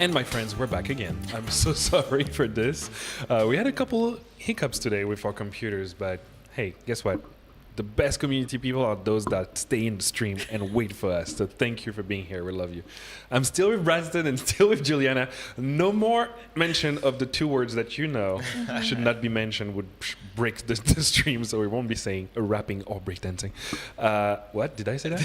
And my friends, we're back again. I'm so sorry for this. We had a couple hiccups today with our computers, but hey, guess what? The best community people are those that stay in the stream and wait for us. So thank you for being here. We love you. I'm still with Bradston and still with Juliana. No more mention of the two words that you know should not be mentioned, would break the stream, so we won't be saying rapping or breakdancing. What? Did I say that?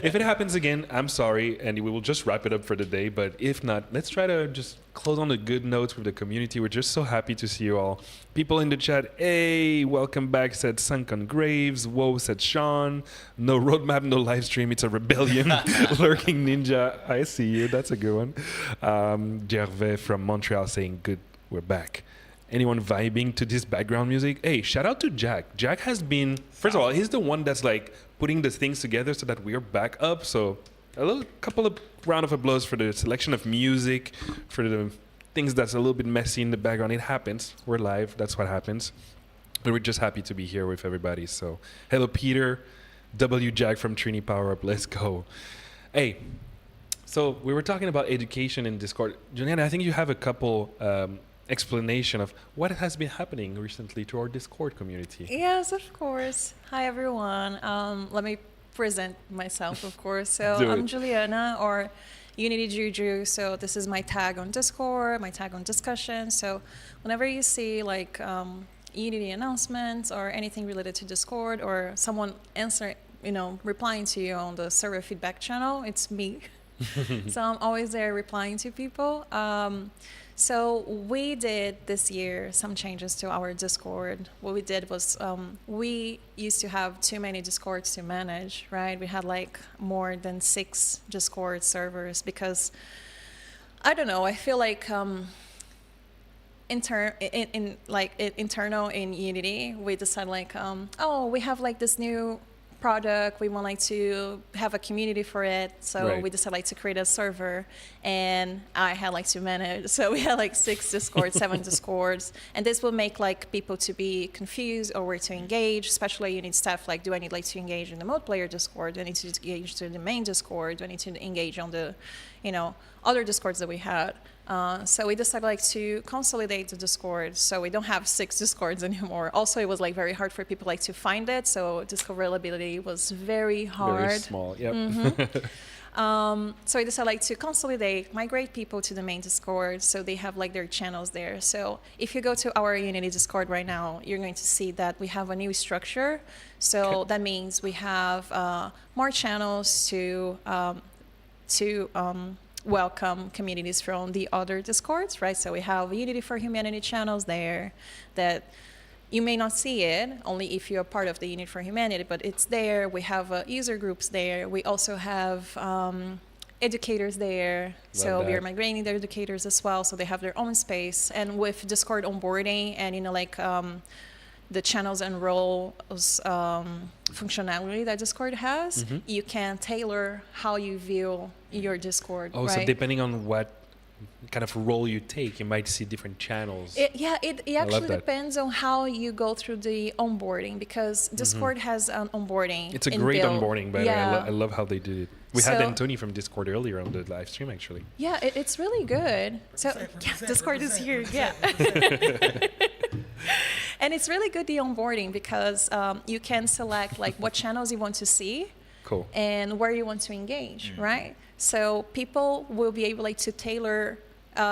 If it happens again, I'm sorry, and we will just wrap it up for the day. But if not, let's try to just close on a good note with the community. We're just so happy to see you all. People in the chat, hey, welcome back, said Sunken Graves. Whoa, said Sean. No roadmap, no live stream. It's a rebellion. Lurking Ninja, I see you. That's a good one. Gervais from Montreal saying, good, we're back. Anyone vibing to this background music? Hey, shout out to Jack. Jack has been, first of all, he's the one that's like putting the things together so that we're back up. So a couple of round of applause for the selection of music, for the things that's a little bit messy in the background. It happens. We're live. That's what happens. But we're just happy to be here with everybody. So hello, Peter. W. Jack from Trini Power Up. Let's go. Hey, so we were talking about education in Discord. Juliana, I think you have a couple explanation of what has been happening recently to our Discord community. Yes, of course. Hi, everyone. Let me present myself, of course. So I'm Juliana, or Unity Juju. So this is my tag on Discord, my tag on discussion. So whenever you see like Unity announcements or anything related to Discord, or someone replying to you on the server feedback channel, it's me. So I'm always there replying to people. So we did this year some changes to our Discord. What we did was we used to have too many Discords to manage, right? We had like more than 6 Discord servers because, I don't know, I feel like internal in Unity, we decided like, we have like this new product, we want like to have a community for it, so we decided like to create a server, and I had like to manage, so we had like 6 discords, 7 discords, and this will make like people to be confused or where to engage, especially you need stuff like, do I need like to engage in the multiplayer Discord, do I need to engage to the main Discord, do I need to engage on the other Discords that we had. So we decided like to consolidate the Discord, so we don't have 6 Discords anymore. Also, it was like very hard for people like to find it, so discoverability was very hard. Very small, yep. So we decided like to consolidate, migrate people to the main Discord, so they have like their channels there. So if you go to our Unity Discord right now, you're going to see that we have a new structure. So that means we have more channels to welcome communities from the other Discords, right? So we have Unity for Humanity channels there that you may not see it, only if you're part of the Unity for Humanity, but it's there. We have user groups there. We also have educators there. So we are migrating their educators as well, so they have their own space. And with Discord onboarding and, the channels and roles functionality that Discord has, you can tailor how you view your Discord. Oh, right? So depending on what kind of role you take, you might see different channels. It actually depends on how you go through the onboarding, because Discord has an onboarding. It's a great onboarding, by the way. I love how they did it. We had Anthony from Discord earlier on the live stream, actually. Yeah, it's really good. So Discord is here, yeah. And it's really good, the onboarding, because you can select like what channels you want to see. Cool. And where you want to engage, right? So people will be able like to tailor,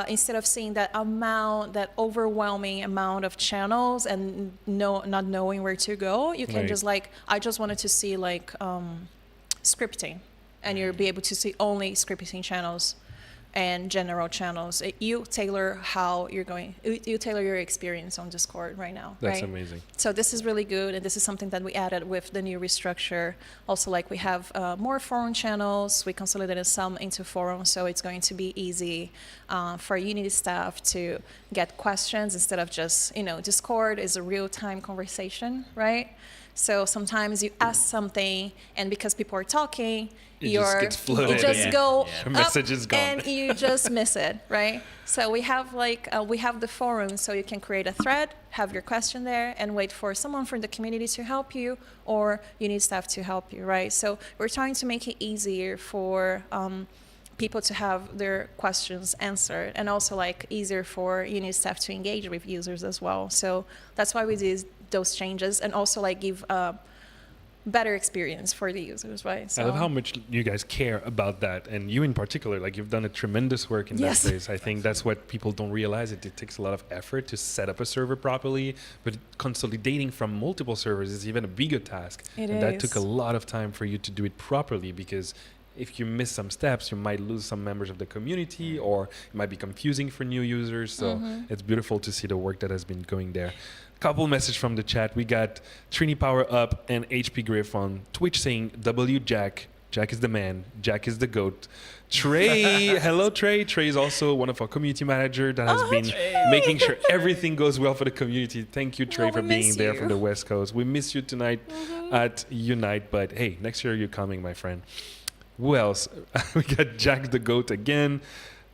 instead of seeing that overwhelming amount of channels and not knowing where to go, you can just like, I just wanted to see like scripting, and you'll be able to see only scripting channels and general channels. You tailor you tailor your experience on Discord right now. That's amazing. So this is really good, and this is something that we added with the new restructure. Also, like, we have more forum channels. We consolidated some into forums, so it's going to be easy for Unity staff to get questions instead of just, Discord is a real-time conversation, right? So sometimes you ask something, and because people are talking, It just go Your message is gone. and you just miss it, right? So we have the forum, so you can create a thread, have your question there, and wait for someone from the community to help you, or you need staff to help you, right? So we're trying to make it easier for people to have their questions answered, and also like easier for Unity staff to engage with users as well. So that's why we did those changes, and also like give a better experience for the users, right? So I love how much you guys care about that, and you in particular. Like, you've done a tremendous work in that space. I think that's what people don't realize. It takes a lot of effort to set up a server properly, but consolidating from multiple servers is even a bigger task. That took a lot of time for you to do it properly, because if you miss some steps, you might lose some members of the community, or it might be confusing for new users. So it's beautiful to see the work that has been going there. Couple messages from the chat. We got Trini Power Up and HP Griff on Twitch saying, W Jack. Jack is the man. Jack is the GOAT. Trey, hello Trey. Trey is also one of our community manager that has been making sure everything goes well for the community. Thank you, Trey, for being there from the West Coast. We miss you tonight at Unite, but hey, next year you're coming, my friend. Who else? We got Jack the GOAT again.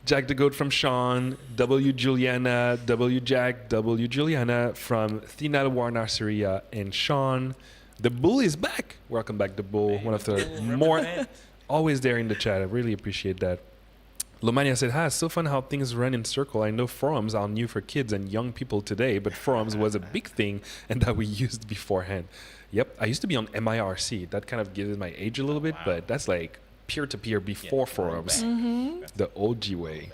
Jack the GOAT from Sean, W Juliana, W Jack, W Juliana from Thina Warner Syria, and Sean. The Bull is back. Welcome back, the Bull. One of the more always there in the chat. I really appreciate that. Lomania said, it's so fun how things run in circle. I know forums are new for kids and young people today, but forums was a big thing and that we used beforehand. Yep, I used to be on MIRC. That kind of gives my age a little bit, but that's like peer-to-peer before forums, the OG way.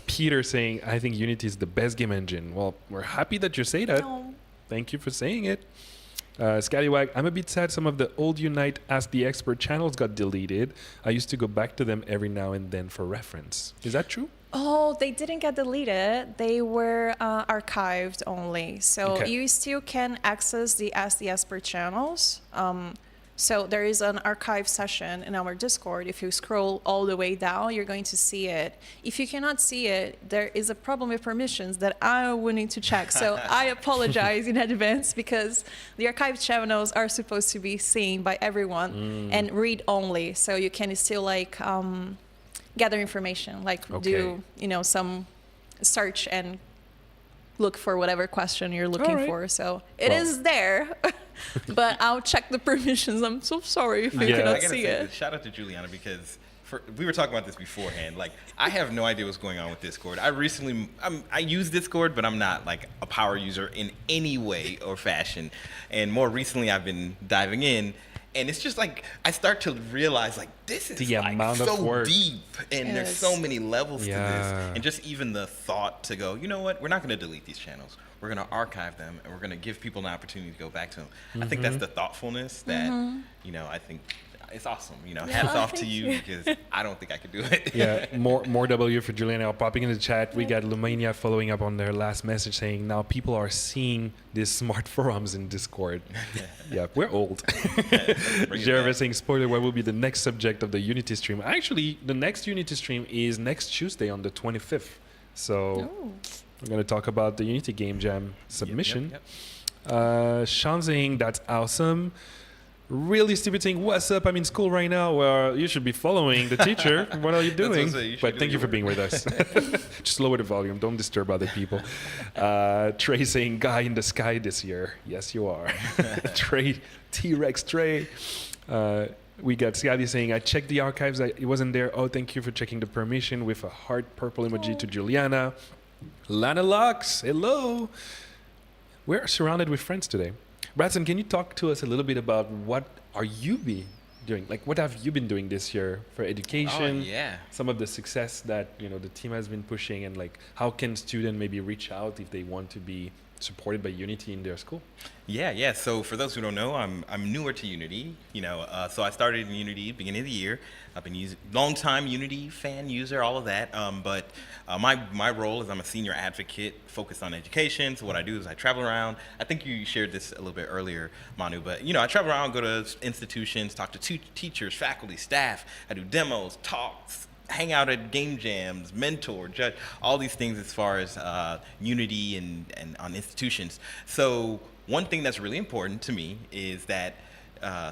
Peter saying, I think Unity is the best game engine. Well, we're happy that you say that. Thank you for saying it. Scallywag, I'm a bit sad some of the old Unite Ask the Expert channels got deleted. I used to go back to them every now and then for reference. Is that true? Oh, they didn't get deleted. They were archived only. So you still can access the Ask the Expert channels. So there is an archive session in our Discord. If you scroll all the way down, you're going to see it. If you cannot see it, there is a problem with permissions that I will need to check. So I apologize in advance, because the archive channels are supposed to be seen by everyone and read only. So you can still like gather information, like do some search and look for whatever question you're looking for. So it is there. But I'll check the permissions. I'm so sorry if you cannot see it. Shout out to Juliana, because we were talking about this beforehand. Like, I have no idea what's going on with Discord. I use Discord, but I'm not like a power user in any way or fashion. And more recently, I've been diving in, and it's just like I start to realize like this is the like amount so of work. deep, and there's so many levels to this, and just even the thought to go, you know what, we're not going to delete these channels. We're going to archive them, and we're going to give people an opportunity to go back to them. I think that's the thoughtfulness that, I think it's awesome. Hats off to you, because I don't think I could do it. Yeah, more W for Juliana. Popping in the chat, we got Lumania following up on their last message saying, now people are seeing these smart forums in Discord. Yeah, we're old. Jervis saying, spoiler, what will be the next subject of the Unity stream? Actually, the next Unity stream is next Tuesday on the 25th. So we're going to talk about the Unity Game Jam submission. Sean saying, that's awesome. Really stupid saying, what's up? I'm in school right now. Well, you should be following the teacher. What are you doing? But thank you for being with us. Just lower the volume. Don't disturb other people. Trey saying, guy in the sky this year. Yes, you are. Trey, T-Rex Trey. We got Scotty saying, I checked the archives. It wasn't there. Oh, thank you for checking the permission, with a heart purple emoji to Juliana. Lana Lux, hello. We're surrounded with friends today. Bradston, can you talk to us a little bit about what are you doing? Like, what have you been doing this year for education? Some of the success that the team has been pushing, and like how can students maybe reach out if they want to be supported by Unity in their school? Yeah. So for those who don't know, I'm newer to Unity. So I started in Unity beginning of the year. I've been long time Unity fan user, all of that. But my role is I'm a senior advocate focused on education. So what I do is I travel around. I think you shared this a little bit earlier, Manu. But I travel around, go to institutions, talk to teachers, faculty, staff. I do demos, talks, hang out at game jams, mentor, judge, all these things as far as Unity and on institutions. So one thing that's really important to me is that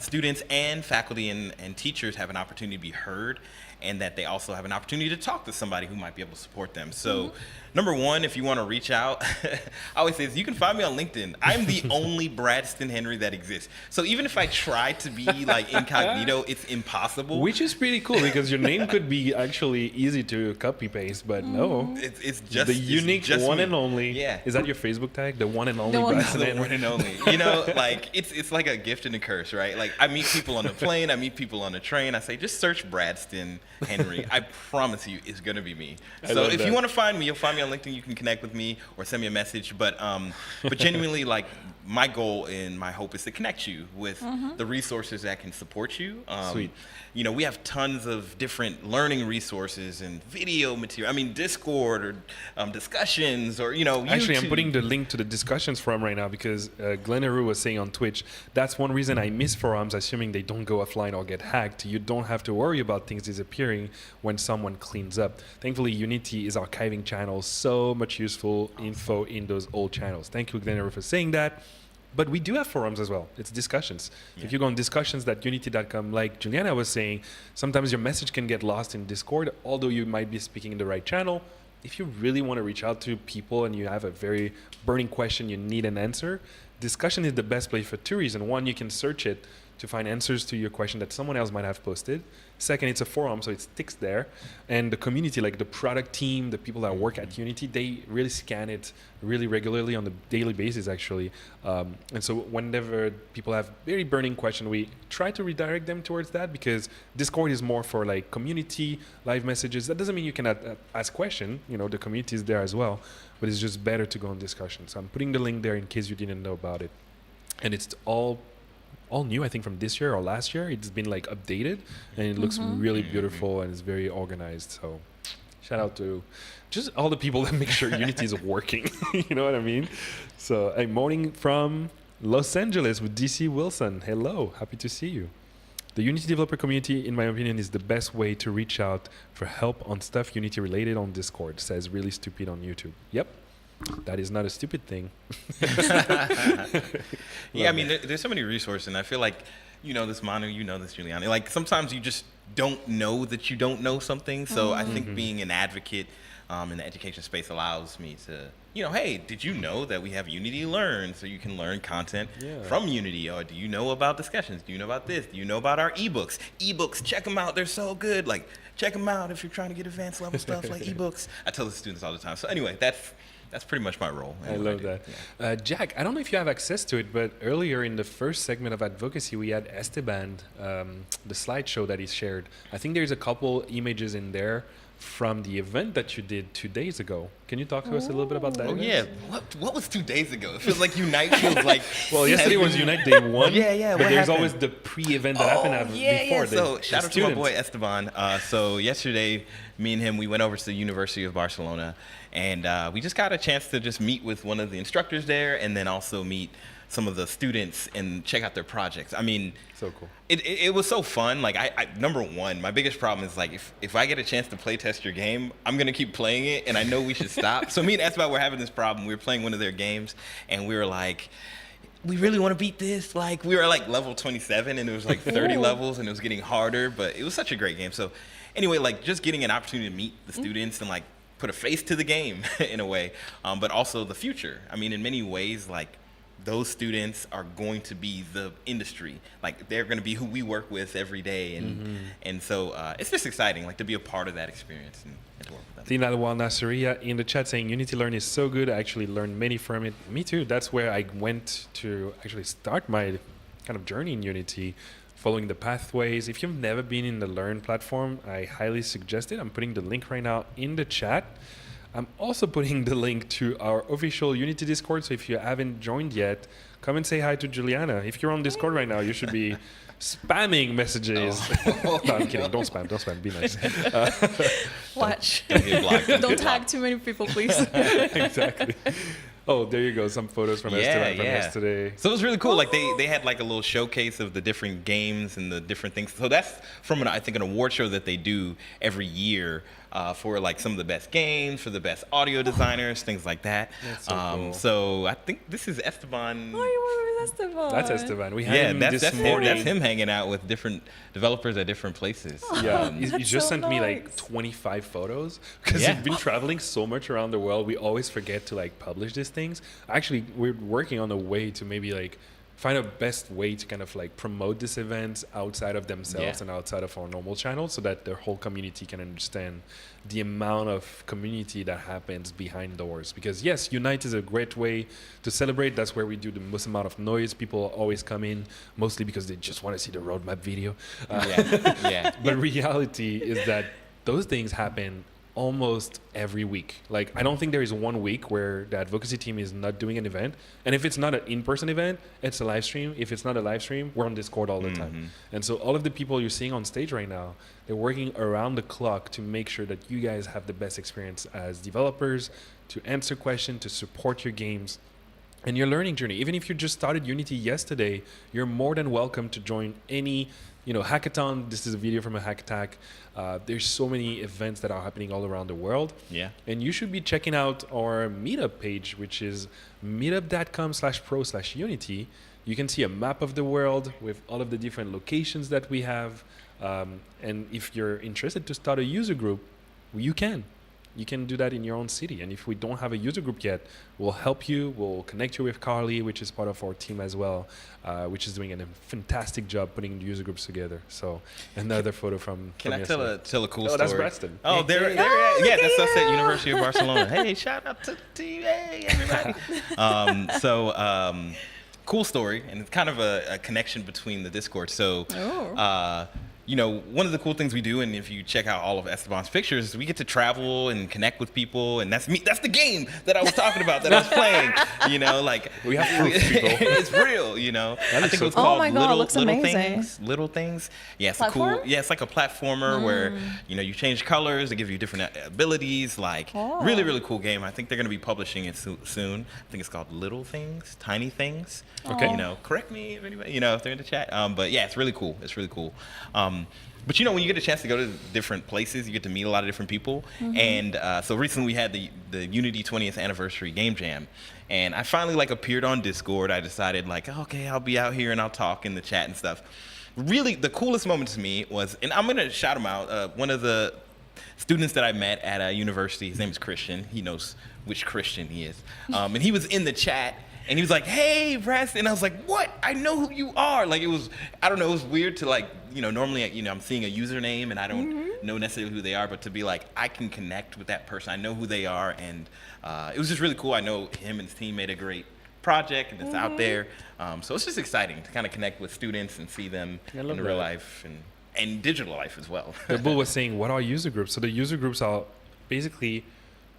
students and faculty and teachers have an opportunity to be heard and that they also have an opportunity to talk to somebody who might be able to support them. So number one, if you want to reach out, I always say you can find me on LinkedIn. I'm the only Bradston Henry that exists. So even if I try to be like incognito, it's impossible. Which is pretty cool because your name could be actually easy to copy paste, but no. It's just the unique just one me. and only. Yeah. Is that your Facebook tag? The one and only The one- Bradston The Henry? one and only. You know, like it's like a gift and a curse, right? Like I meet people on the plane, I meet people on the train. I say, just search Bradston Henry. I promise you, it's gonna be me. I So love if that. you want to find me, you'll find me on LinkedIn. You can connect with me or send me a message. But genuinely, like my goal and my hope is to connect you with the resources that can support you. Sweet. You know, we have tons of different learning resources and video material. I mean, Discord or discussions or, you know, Actually, I'm YouTube. putting the link to the discussions forum right now because Glenn Heroux was saying on Twitch, that's one reason I miss forums, assuming they don't go offline or get hacked. You don't have to worry about things disappearing when someone cleans up. Thankfully, Unity is archiving channels, so much useful info in those old channels. Thank you, Glenn Heroux, for saying that. But we do have forums as well. It's discussions. Yeah. If you go on discussions.unity.com, like Juliana was saying, sometimes your message can get lost in Discord, although you might be speaking in the right channel. If you really want to reach out to people and you have a very burning question, you need an answer, discussion is the best place for two reasons. One, you can search it to find answers to your question that someone else might have posted. Second, it's a forum, so it sticks there. And the community, like the product team, the people that work at Unity, they really scan it really regularly on a daily basis, actually. And so whenever people have very burning question, we try to redirect them towards that because Discord is more for like community, live messages. That doesn't mean you cannot ask question. You know, the community is there as well, but it's just better to go on discussion. So I'm putting the link there in case you didn't know about it. And it's all new, I think, from this year or last year. It's been like updated and it looks really beautiful and it's very organized. So shout out to just all the people that make sure Unity is working. You know what I mean? So I'm morning from Los Angeles with DC Wilson. Hello, happy to see you. The Unity developer community, in my opinion, is the best way to reach out for help on stuff Unity related on Discord, says Really Stupid on YouTube. Yep. That is not a stupid thing. Yeah, I mean, there's so many resources, and I feel like, you know this, Manu, you know this, Juliana. Like, sometimes you just don't know that you don't know something. So I think being an advocate in the education space allows me to, you know, hey, did you know that we have Unity Learn, so you can learn content from Unity? Or do you know about discussions? Do you know about this? Do you know about our ebooks? Ebooks, check them out. They're so good. Like, check them out if you're trying to get advanced level stuff like ebooks. I tell the students all the time. So anyway, that's pretty much my role. I love that. Yeah. Jack, I don't know if you have access to it, but earlier in the first segment of Advocacy, we had Esteban, the slideshow that he shared. I think there's a couple images in there from the event that you did 2 days ago. Can you talk to us a little bit about that? Oh, event? yeah. What was 2 days ago? It feels like Unite feels like... Well, yesterday was Unite Day 1. Yeah. But what there's happened? always the pre-event that happened before. So shout out to my boy Esteban. So yesterday, me and him, we went over to the University of Barcelona, and we just got a chance to just meet with one of the instructors there, and then also meet some of the students and check out their projects. I mean, so cool. It was so fun. Like I number one, my biggest problem is like if I get a chance to play test your game, I'm gonna keep playing it, and I know we should stop. So me and Esteban were having this problem. We were playing one of their games, and we were like, we really want to beat this. Like we were like level 27, and it was like 30 levels, and it was getting harder. But it was such a great game. So anyway, like just getting an opportunity to meet the students and like put a face to the game in a way, but also the future. I mean, in many ways, like those students are going to be the industry. Like they're going to be who we work with every day, and so it's just exciting, like to be a part of that experience and to work with them. Tina Lawal Nasseria in the chat saying Unity Learn is so good. I actually learned many from it. Me too. That's where I went to actually start my kind of journey in Unity, following the pathways. If you've never been in the Learn platform, I highly suggest it. I'm putting the link right now in the chat. I'm also putting the link to our official Unity Discord. So if you haven't joined yet, come and say hi to Juliana. If you're on Discord right now, you should be spamming messages. No, I'm kidding. Don't spam. Be nice. Watch. Don't get blocked. Don't tag too many people, please. Exactly. Oh, there you go. Some photos from Esteban from yesterday. So it was really cool. Like they had like a little showcase of the different games and the different things. So that's from I think an award show that they do every year for like some of the best games, for the best audio designers, things like that. That's so cool. So I think this is Esteban. Oh, that's Esteban. That's Esteban. We had him this morning. That's him hanging out with different developers at different places. Yeah, he just so sent me like nice. 25 photos because Yeah. we've been traveling so much around the world. We always forget to like publish these things. Actually, we're working on a way to maybe like find a best way to kind of like promote these events outside of themselves and outside of our normal channel so that the whole community can understand the amount of community that happens behind doors. Because yes, Unite is a great way to celebrate. That's where we do the most amount of noise. People always come in mostly because they just want to see the roadmap video. But reality is that those things happen almost every week. Like, I don't think there is one week where the advocacy team is not doing an event. And if it's not an in-person event, it's a live stream. If it's not a live stream, we're on Discord all the time. And so all of the people you're seeing on stage right now, they're working around the clock to make sure that you guys have the best experience as developers, to answer questions, to support your games and your learning journey. Even if you just started Unity yesterday, you're more than welcome to join any hackathon. This is a video from a hack attack. There's so many events that are happening all around the world. Yeah. And you should be checking out our meetup page, which is meetup.com/pro/unity. You can see a map of the world with all of the different locations that we have. And if you're interested to start a user group, you can. You can do that in your own city. And if we don't have a user group yet, we'll help you. We'll connect you with Carly, which is part of our team as well, which is doing a fantastic job putting the user groups together. So another photo from Can I yesterday. tell a cool story? That's Bradston. Oh, there. Yeah, that's us at University of Barcelona. Hey, shout out to the team. Hey, everybody. Cool story, and it's kind of a connection between the Discord. So, one of the cool things we do, and if you check out all of Esteban's pictures, we get to travel and connect with people, and that's me. That's the game that I was talking about that I was playing. We have proof, people. It's real. I think it was Oh called my God, it looks Little amazing. Things. Little Things. Yeah, it's Platform? it's like a platformer where you change colors. They give you different abilities. Really, really cool game. I think they're going to be publishing it soon. I think it's called Little Things, Tiny Things. Okay. Correct me if anybody, if they're in the chat. But yeah, it's really cool. It's really cool. But when you get a chance to go to different places, you get to meet a lot of different people. And so recently we had the Unity 20th anniversary game jam. And I finally appeared on Discord. I decided okay, I'll be out here and I'll talk in the chat and stuff. Really, the coolest moment to me was, and I'm going to shout him out, one of the students that I met at a university, his name is Christian. He knows which Christian he is. And he was in the chat. And he was like, "Hey, Bradston." And I was like, "What? I know who you are." It was weird to normally, I'm seeing a username and I don't know necessarily who they are, but to be I can connect with that person. I know who they are. And it was just really cool. I know him and his team made a great project and it's out there. So it's just exciting to kind of connect with students and see them in real life and digital life as well. The Bull was saying, what are user groups? So the user groups are basically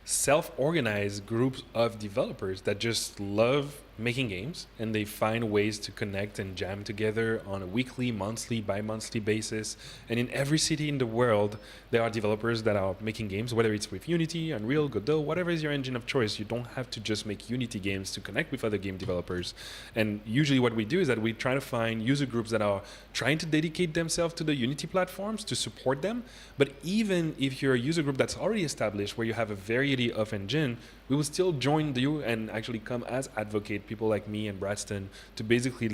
self-organized groups of developers that just love making games, and they find ways to connect and jam together on a weekly, monthly, bi-monthly basis. And in every city in the world, there are developers that are making games, whether it's with Unity, Unreal, Godot, whatever is your engine of choice. You don't have to just make Unity games to connect with other game developers. And usually what we do is that we try to find user groups that are trying to dedicate themselves to the Unity platforms to support them. But even if you're a user group that's already established, where you have a variety of engine, we will still join you and actually come as advocate, people like me and Bradston, to basically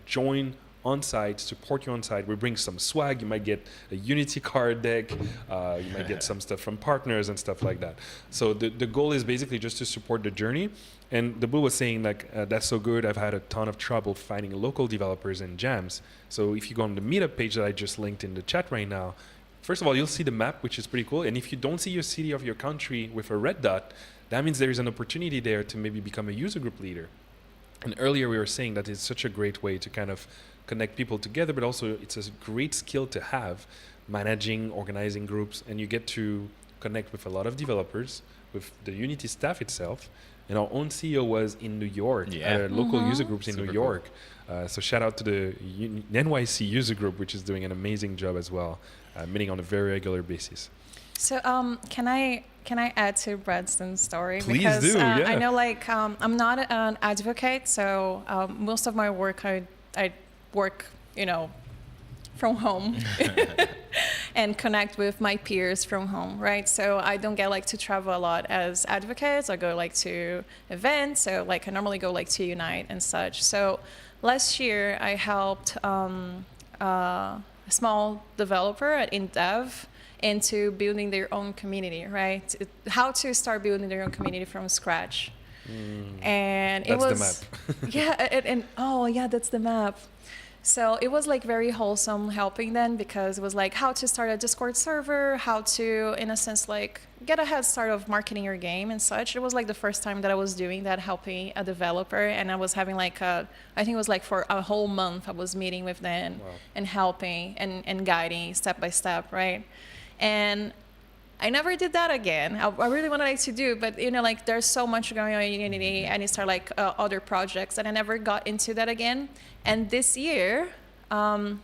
join on site, support you on site. We bring some swag. You might get a Unity card deck. You might get some stuff from partners and stuff like that. So the goal is basically just to support the journey. And the Boo was saying that's so good. I've had a ton of trouble finding local developers and jams. So if you go on the meetup page that I just linked in the chat right now, first of all, you'll see the map, which is pretty cool. And if you don't see your city of your country with a red dot, that means there is an opportunity there to maybe become a user group leader. And earlier we were saying that it's such a great way to kind of connect people together, but also it's a great skill to have, managing, organizing groups, and you get to connect with a lot of developers, with the Unity staff itself. And our own CEO was in New York, at local user groups in New York. So shout out to the NYC user group, which is doing an amazing job as well, meeting on a very regular basis. So can I add to Bradston's story? Please because, do, yeah. I know I'm not an advocate, so most of my work I work, from home. and connect with my peers from home, right? So I don't get like to travel a lot as advocates. I go like to events. So like I normally go like to Unite and such. So last year I helped a small developer in Dev into building their own community, right? How to start building their own community from scratch. And it was that's the map. yeah, and oh yeah, that's the map. So it was like very wholesome helping them, because it was like how to start a Discord server, how to, in a sense, like get a head start of marketing your game and such. It was like the first time that I was doing that, helping a developer, and I was having like I think it was like for a whole month I was meeting with them. Wow. And helping and guiding step by step, right? And I never did that again. I really wanted like to do, but you know, like there's so much going on in Unity, and it's like other projects, and I never got into that again. And this year,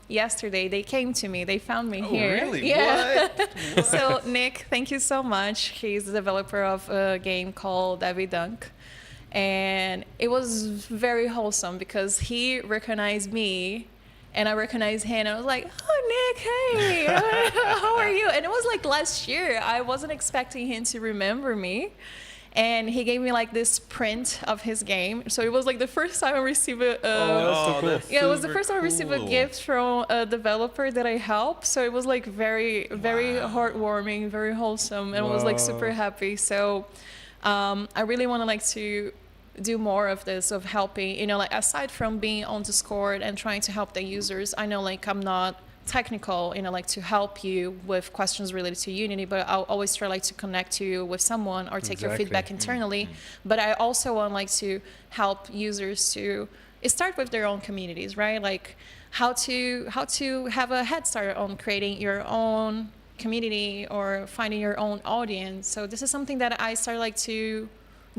yesterday, they came to me. They found me here. Oh, really? Yeah. What? So Nick, thank you so much. He's the developer of a game called Davy Dunk. And it was very wholesome because he recognized me and I recognized him. And I was like, oh, Nick, hey, how are you? And it was like last year. I wasn't expecting him to remember me. And he gave me like this print of his game. So it was like the first time I received That's so cool. yeah, it was the first time I received a gift from a developer that I helped. So it was like very, very heartwarming, very wholesome, and I was like super happy. So I really want to like to do more of this, of helping, you know, like aside from being on Discord and trying to help the users. I know like I'm not technical, you know, like to help you with questions related to Unity, but I'll always try like to connect you with someone or take your feedback internally. But I also want like to help users to start with their own communities, right? Like how to have a head start on creating your own community or finding your own audience. So this is something that I started like to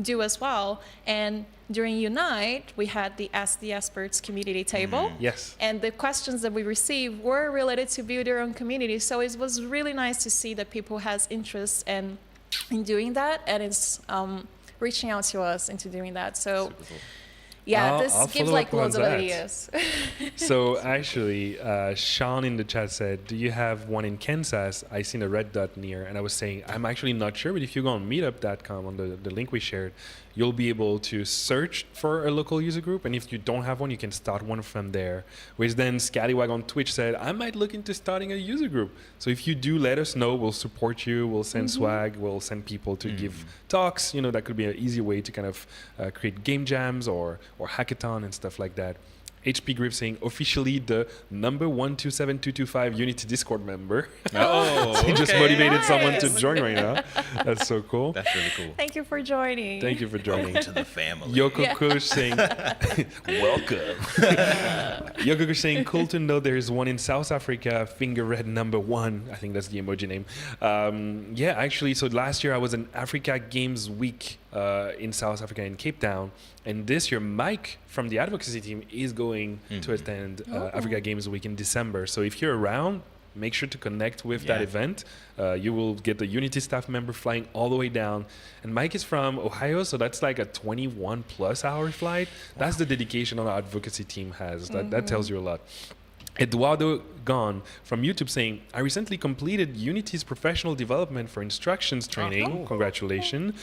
do as well. And during Unite, we had the Ask the Experts community table. Yes. And the questions that we received were related to build your own community. So it was really nice to see that people has interest in doing that, and it's reaching out to us into doing that. So yeah, I'll this gives follow like up on loads of that. ideas. So actually, Sean in the chat said, do you have one in Kansas? I seen a red dot near, and I was saying, I'm actually not sure, but if you go on meetup.com on the link we shared, you'll be able to search for a local user group, and if you don't have one, you can start one from there. Which then Scallywag on Twitch said, I might look into starting a user group. So if you do, let us know. We'll support you. We'll send swag. We'll send people to give talks. You know, that could be an easy way to kind of create game jams or hackathon and stuff like that. HP Grip saying officially the number 127225 Unity Discord member. Oh, So he just okay. motivated someone to Nice. join right now. That's so cool. That's really cool. Thank you for joining. Thank you for joining. Welcome to the family. Yoko Kush saying, welcome. Yoko Kush saying, cool to know there's one in South Africa, finger red number 1. I think that's the emoji name. Yeah, actually, so last year I was in Africa Games Week in South Africa in Cape Town. And this year, Mike from the Advocacy team is going to attend Africa Games Week in December. So if you're around, make sure to connect with that event. You will get the Unity staff member flying all the way down. And Mike is from Ohio, so that's like a 21 plus hour flight. That's the dedication our Advocacy team has. That tells you a lot. Eduardo Gon from YouTube saying, I recently completed Unity's professional development for instructions training. Congratulations.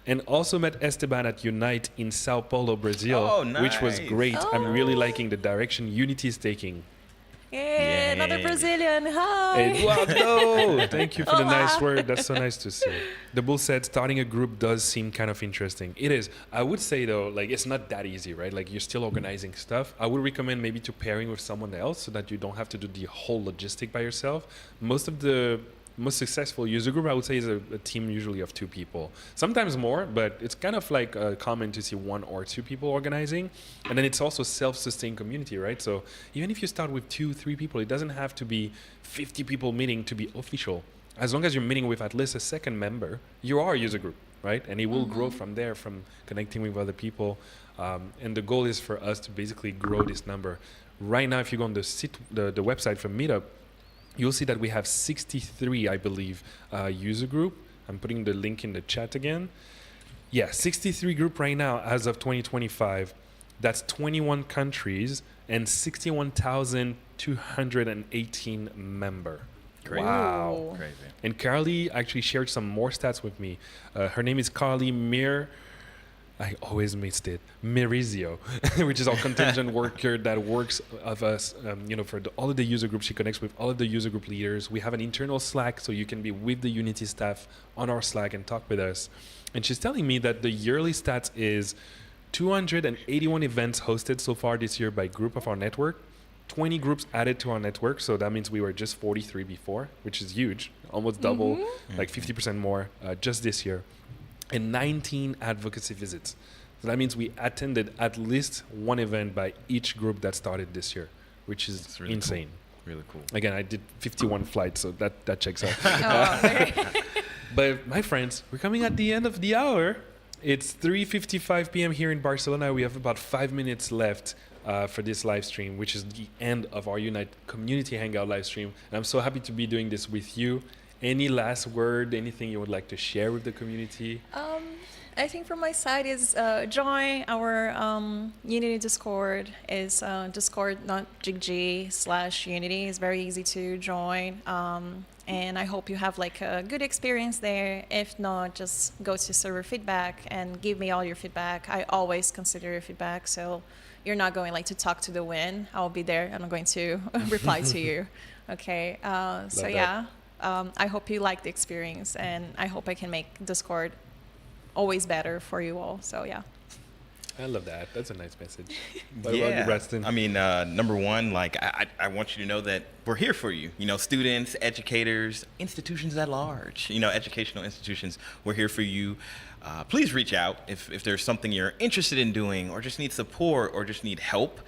And also met Esteban at Unite in Sao Paulo, Brazil, which was great. I'm really liking the direction Unity is taking. Yeah, another Brazilian. Hi. Eduardo! Thank you for the Hola. nice word. That's so nice to see. The Bull said starting a group does seem kind of interesting. It is. I would say, though, like it's not that easy, right? Like you're still organizing stuff. I would recommend maybe to pairing with someone else so that you don't have to do the whole logistic by yourself. Most of the most successful user group, I would say, is a team usually of 2 people. Sometimes more, but it's kind of like common to see 1 or 2 people organizing. And then it's also self-sustained community, right? So even if you start with 2, 3 people, it doesn't have to be 50 people meeting to be official. As long as you're meeting with at least a second member, you are a user group, right? And it will grow from there, from connecting with other people. And the goal is for us to basically grow this number. Right now, if you go on the website for Meetup, you'll see that we have 63, I believe, user group. I'm putting the link in the chat again. Yeah, 63 group right now as of 2025. That's 21 countries and 61,218 member. Crazy. Wow. Crazy. And Carly actually shared some more stats with me. Her name is Carly I always missed it. Mirizio, which is our contingent worker that works of us, for all of the user groups. She connects with all of the user group leaders. We have an internal Slack, so you can be with the Unity staff on our Slack and talk with us. And she's telling me that the yearly stats is 281 events hosted so far this year by group of our network, 20 groups added to our network. So that means we were just 43 before, which is huge, almost double, like 50% more just this year. And 19 advocacy visits. So that means we attended at least one event by each group that started this year, which is really insane. Cool. Really cool. Again, I did 51 flights, so that checks out. Oh, But my friends, we're coming at the end of the hour. It's 3:55 p.m. here in Barcelona. We have about 5 minutes left for this live stream, which is the end of our Unite Community Hangout live stream. And I'm so happy to be doing this with you. Any last word, anything you would like to share with the community? I think from my side is join our Unity Discord. Is discord.gg/Unity. It's very easy to join. And I hope you have like a good experience there. If not, just go to server feedback and give me all your feedback. I always consider your feedback. So you're not going like to talk to the wind. I'll be there and I'm going to reply to you. Okay. So yeah. I hope you like the experience, and I hope I can make Discord always better for you all. So yeah. I love that. That's a nice message. What about you, Bradston? I mean, number one, like I want you to know that we're here for you. Students, educators, institutions at large. Educational institutions. We're here for you. Please reach out if there's something you're interested in doing, or just need support, or just need help.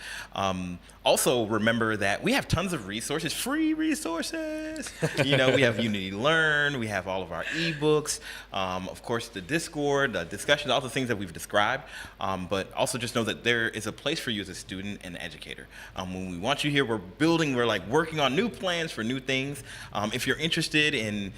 Also, remember that we have tons of resources, free resources. We have Unity Learn, we have all of our ebooks, of course, the Discord, the discussions, all the things that we've described. But also just know that there is a place for you as a student and educator. When we want you here, we're like working on new plans for new things. If you're interested in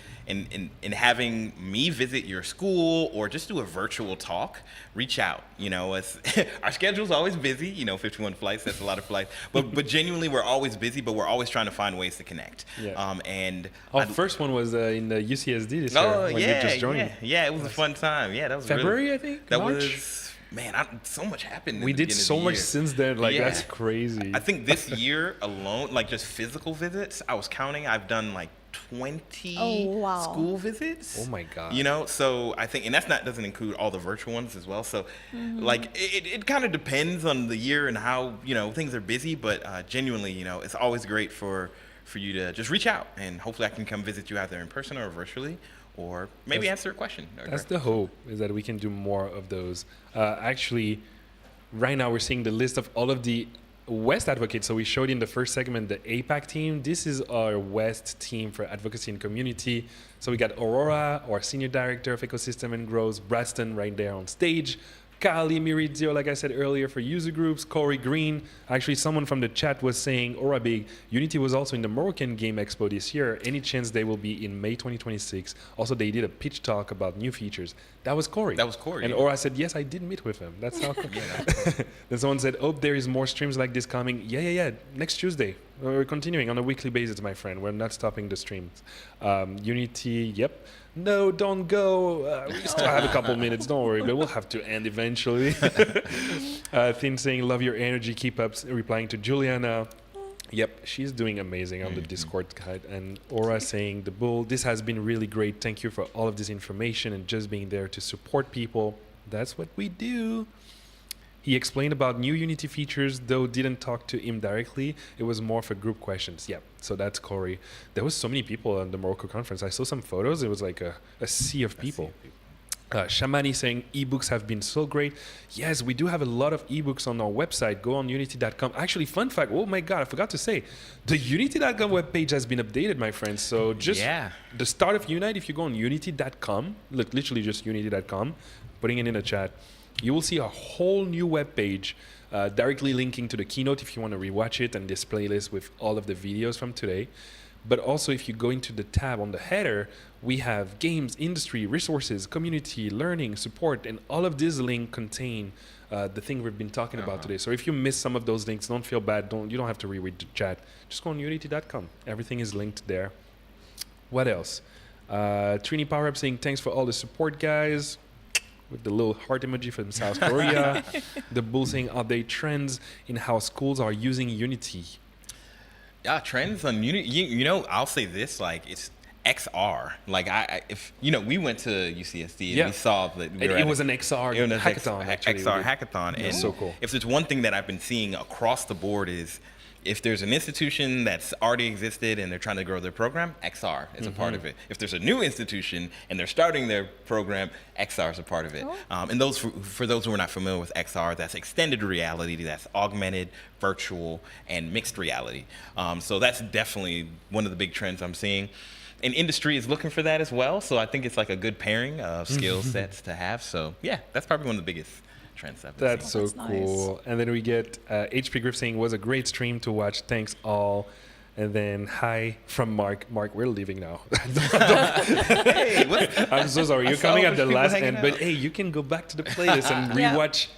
having me visit your school or just do a virtual talk, reach out. Our schedule's always busy. 51 flights, that's a lot of flights. But genuinely, we're always busy, but we're always trying to find ways to connect. Yeah. And our first one was in the UCSD this year when you just joined. Yeah, it was a fun time. Yeah, that was February, I think. That March? was, man, so much happened. We did so much since then. That's crazy. I think this year alone, like just physical visits, I was counting. I've done like 20 school visits. Oh my God. So I think, and doesn't include all the virtual ones as well. So like it kind of depends on the year and how, things are busy, but genuinely, it's always great for you to just reach out, and hopefully I can come visit you either in person or virtually, or maybe answer a question. That's the hope, is that we can do more of those. Actually, right now we're seeing the list of all of the West advocates. So we showed in the first segment the APAC team. This is our West team for advocacy and community. So we got Aurora, our senior director of ecosystem and growth, Bradston right there on stage, Kali Mirizio, like I said earlier, for user groups, Corey Green. Actually, someone from the chat was saying, Aura Big, Unity was also in the Moroccan Game Expo this year. Any chance they will be in May 2026? Also, they did a pitch talk about new features. That was Corey. And Aura said, yes, I did meet with him. That's how come. Then someone said, oh, there is more streams like this coming. Yeah. Next Tuesday. We're continuing on a weekly basis, my friend. We're not stopping the streams. Unity, yep. No, don't go. We still have a couple minutes. Don't worry, but we'll have to end eventually. Thin saying, love your energy. Keep up. Replying to Juliana. Yep, she's doing amazing on the Discord guide. And Aura saying, the bull, this has been really great. Thank you for all of this information and just being there to support people. That's what we do. He explained about new Unity features, though didn't talk to him directly. It was more for group questions. Yep, so that's Corey. There was so many people at the Morocco conference. I saw some photos. It was like a sea of people. Shamani saying, ebooks have been so great. Yes, we do have a lot of ebooks on our website. Go on unity.com. Actually, fun fact, oh my God, I forgot to say, the unity.com webpage has been updated, my friends. So just the start of Unite, if you go on unity.com, literally just unity.com, putting it in the chat, you will see a whole new web page directly linking to the keynote if you want to rewatch it, and this playlist with all of the videos from today. But also, if you go into the tab on the header, we have games, industry, resources, community, learning, support, and all of these links contain the thing we've been talking about today. So if you miss some of those links, don't feel bad. You don't have to reread the chat. Just go on unity.com. Everything is linked there. What else? Trini Power Up saying thanks for all the support, guys. With the little heart emoji from South Korea. The Bull saying update trends in how schools are using Unity. Yeah, trends on Unity. You know, I'll say this, like, it's XR. Like, if you know, we went to UCSD and we saw that it was an XR hackathon. XR hackathon, and so cool. If there's one thing that I've been seeing across the board is, if there's an institution that's already existed and they're trying to grow their program, XR is a part of it. If there's a new institution and they're starting their program, XR is a part of it. And those for those who are not familiar with XR, that's extended reality, that's augmented, virtual, and mixed reality. So that's definitely one of the big trends I'm seeing. And industry is looking for that as well. So I think it's like a good pairing of skill sets to have. So yeah, that's probably one of the biggest trends I've been seeing. That's cool. Nice. And then we get HP Griff saying, was a great stream to watch. Thanks all. And then hi from Mark. Mark, we're leaving now. Hey, I'm so sorry. You're coming at the last end. But hey, you can go back to the playlist and rewatch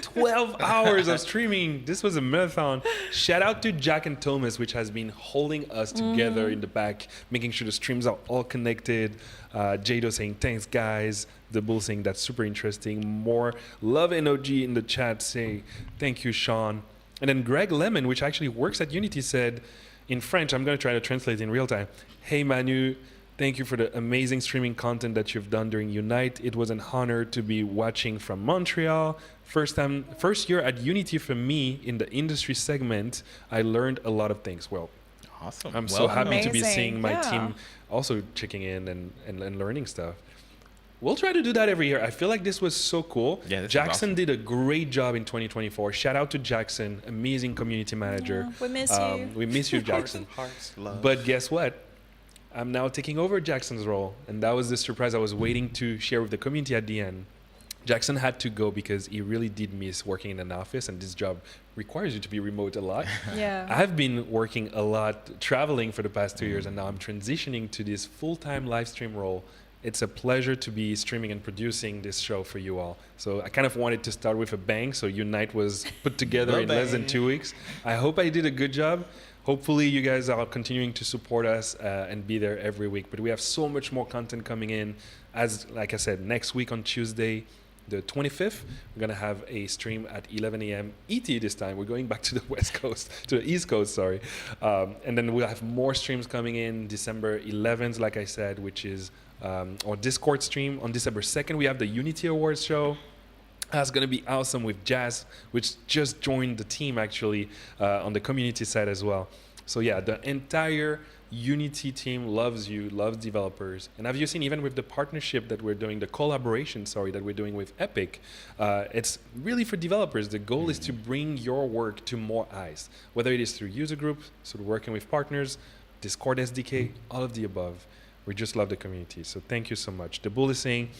12 hours of streaming. This was a marathon. Shout out to Jack and Thomas, which has been holding us together in the back, making sure the streams are all connected. Jado saying, thanks, guys. The Bull saying, that's super interesting. More love and OG in the chat saying, thank you, Sean. And then Greg Lemon, which actually works at Unity, said, in French, I'm going to try to translate in real time. Hey, Manu, thank you for the amazing streaming content that you've done during Unite. It was an honor to be watching from Montreal. First year at Unity for me in the industry segment. I learned a lot of things. Well, awesome. I'm so happy to be seeing my team also checking in and learning stuff. We'll try to do that every year. I feel like this was so cool. Yeah, Jackson did a great job in 2024. Shout out to Jackson, amazing community manager. We miss you. We miss you, Jackson. Hearts, love. But guess what? I'm now taking over Jackson's role. And that was the surprise I was waiting to share with the community at the end. Jackson had to go because he really did miss working in an office, and this job requires you to be remote a lot. Yeah. I've been working a lot, traveling for the past 2 years, and now I'm transitioning to this full-time live stream role. It's a pleasure to be streaming and producing this show for you all. So I kind of wanted to start with a bang, so Unite was put together in less than 2 weeks. I hope I did a good job. Hopefully you guys are continuing to support us and be there every week. But we have so much more content coming in. As like I said, next week on Tuesday, the 25th, we're going to have a stream at 11 a.m. ET this time. We're going back to the West Coast, to the East Coast, sorry. And then we'll have more streams coming in December 11th, like I said, which is our Discord stream. On December 2nd, we have the Unity Awards show. That's going to be awesome with Jazz, which just joined the team actually on the community side as well. So yeah, the entire Unity team loves you, loves developers. And have you seen, even with the partnership that we're doing, the collaboration, that we're doing with Epic, it's really for developers. The goal is to bring your work to more eyes, whether it is through user groups, so working with partners, Discord SDK, all of the above. We just love the community. So thank you so much. The Bull is saying,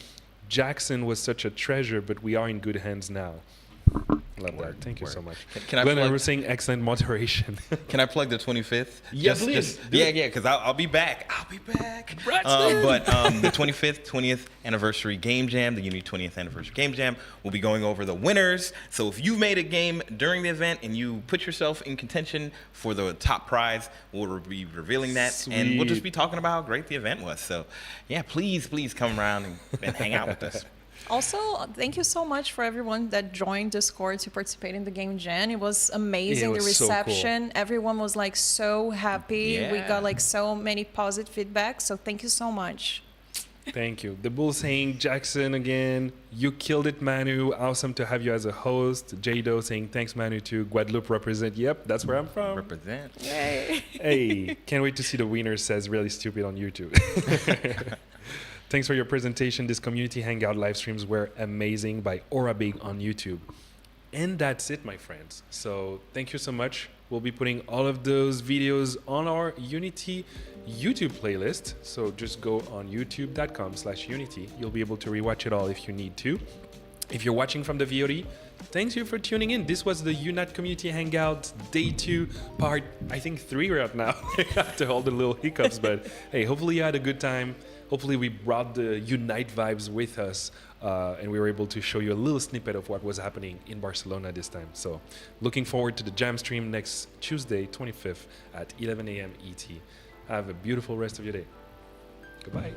Jackson was such a treasure, but we are in good hands now. Love that. Thank you so much. Can I Glenn, we're saying excellent moderation. Can I plug the 25th? Yeah, please. Yeah, because I'll be back. I'll be back. Bradston. But the 25th, 20th anniversary game jam, the Unity 20th anniversary game jam, we'll be going over the winners. So if you made a game during the event and you put yourself in contention for the top prize, we'll be revealing that. Sweet. And we'll just be talking about how great the event was. So yeah, please come around and hang out with us. Also, thank you so much for everyone that joined Discord to participate in the game jam. It was amazing, the reception. So cool. Everyone was like so happy. Yeah. We got like so many positive feedback. So thank you so much. Thank you. The Bull saying, Jackson again, you killed it, Manu. Awesome to have you as a host. Jado saying, thanks, Manu, too. Guadeloupe represent. Yep, that's where I'm from. Represent. Yay. Hey, can't wait to see the winner says really stupid on YouTube. Thanks for your presentation. This community hangout live streams were amazing by Aura Big on YouTube. And that's it, my friends. So thank you so much. We'll be putting all of those videos on our Unity YouTube playlist. So just go on youtube.com/Unity. You'll be able to rewatch it all if you need to. If you're watching from the VOD, thanks you for tuning in. This was the Unite Community Hangout Day 2, part, I think 3 right now, after all the little hiccups. But hey, hopefully you had a good time. Hopefully we brought the Unite vibes with us and we were able to show you a little snippet of what was happening in Barcelona this time. So looking forward to the jam stream next Tuesday, 25th at 11 a.m. ET. Have a beautiful rest of your day. Goodbye.